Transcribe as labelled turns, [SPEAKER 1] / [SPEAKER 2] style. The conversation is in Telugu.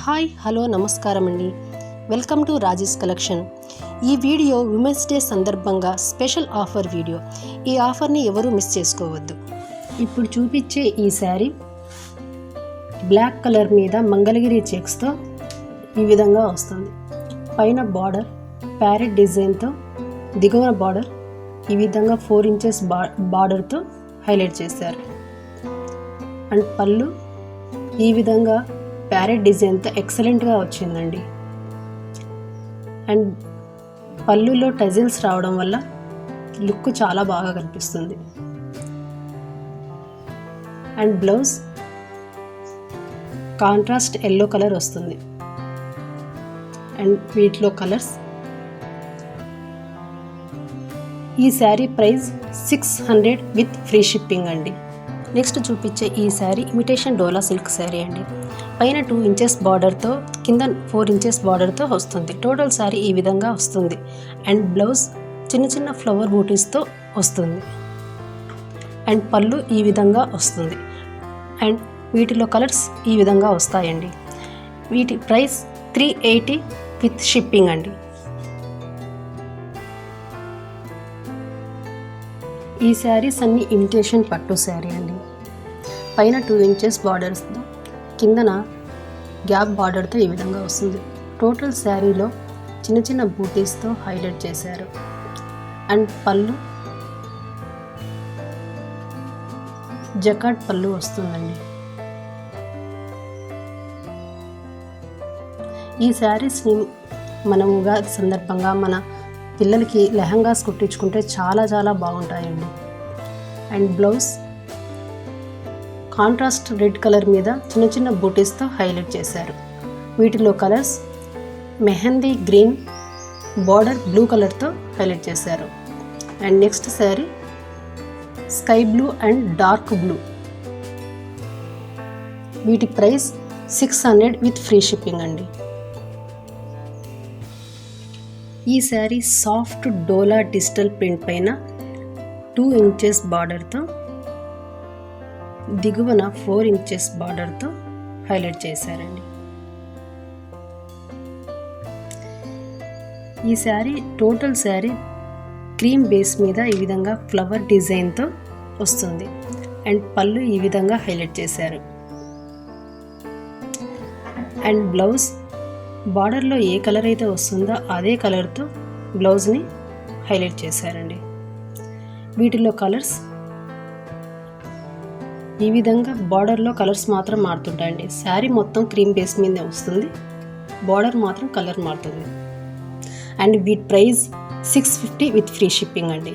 [SPEAKER 1] హాయ్ హలో నమస్కారం అండి. Welcome to Raji's collection. ఈ వీడియో ఉమెన్స్ డే సందర్భంగా స్పెషల్ ఆఫర్ వీడియో. ఈ ఆఫర్ని ఎవరూ మిస్ చేసుకోవద్దు. ఇప్పుడు చూపించే ఈ శారీ బ్లాక్ కలర్ మీద మంగళగిరి చెక్స్తో ఈ విధంగా వస్తుంది. పైన బార్డర్ ప్యారెట్ డిజైన్తో, దిగువన బార్డర్ ఈ విధంగా 4 ఇంచెస్ బార్డర్తో హైలైట్ చేశారు. అండ్ పళ్ళు ఈ విధంగా ప్యారెట్ డిజైన్తో ఎక్సలెంట్గా వచ్చిందండి. అండ్ పళ్ళులో టజిల్స్ రావడం వల్ల లుక్ చాలా బాగా కనిపిస్తుంది. And blouse contrast yellow colour వస్తుంది. అండ్ వీటిలో కలర్స్. ఈ sari price 600 with free shipping అండి. నెక్స్ట్ చూపించే ఈ శారీ ఇమిటేషన్ డోలా సిల్క్ శారీ అండి. పైన 2 ఇంచెస్ బార్డర్తో, కింద 4 ఇంచెస్ బార్డర్తో వస్తుంది. టోటల్ శారీ ఈ విధంగా వస్తుంది. అండ్ బ్లౌజ్ చిన్న చిన్న ఫ్లవర్ బూటీస్తో వస్తుంది. అండ్ పళ్ళు ఈ విధంగా వస్తుంది. అండ్ వీటిలో కలర్స్ ఈ విధంగా వస్తాయండి. వీటి ప్రైస్ 380 విత్ షిప్పింగ్ అండి. ఈ శారీస్ అన్ని ఇమిటేషన్ పట్టు శారీ అండి. పైన 2 ఇంచెస్ బార్డర్స్తో, కిందన గ్యాప్ బార్డర్తో ఈ విధంగా వస్తుంది. టోటల్ శారీలో చిన్న చిన్న బూటీస్తో హైలైట్ చేశారు. అండ్ పళ్ళు జకాట్ పళ్ళు వస్తుందండి. ఈ శారీస్ని మనం ఉగాది సందర్భంగా మన పిల్లలకి లెహంగాస్ కుట్టించుకుంటే చాలా చాలా బాగుంటాయండి. And blouse contrast red colour మీద చిన్న చిన్న బూటీస్తో హైలైట్ చేశారు. వీటిలో colours mehndi green, border blue కలర్తో హైలైట్ చేశారు. And next sari sky blue and dark blue. వీటి ప్రైస్ 600 విత్ ఫ్రీ షిప్పింగ్ అండి. ఈ శారీ సాఫ్ట్ డోలా డిజిటల్ ప్రింట్ పైన 2 ఇంచెస్ బార్డర్తో, దిగువన 4 ఇంచెస్ బార్డర్తో హైలైట్ చేశారండి. ఈ sari total sari cream base మీద ఈ విధంగా ఫ్లవర్ డిజైన్తో వస్తుంది. అండ్ పళ్ళు ఈ విధంగా హైలైట్ చేశారు. అండ్ బ్లౌజ్ బార్డర్లో ఏ కలర్ అయితే వస్తుందో అదే కలర్తో బ్లౌజ్ని హైలైట్ చేశారండి. వీటిలో కలర్స్ ఈ విధంగా బార్డర్లో కలర్స్ మాత్రం మారుతుంటాయండి. శారీ మొత్తం క్రీమ్ బేస్ మీదే వస్తుంది, బార్డర్ మాత్రం కలర్ మారుతుంది. అండ్ వీటి ప్రైస్ 650 విత్ ఫ్రీ షిప్పింగ్ అండి.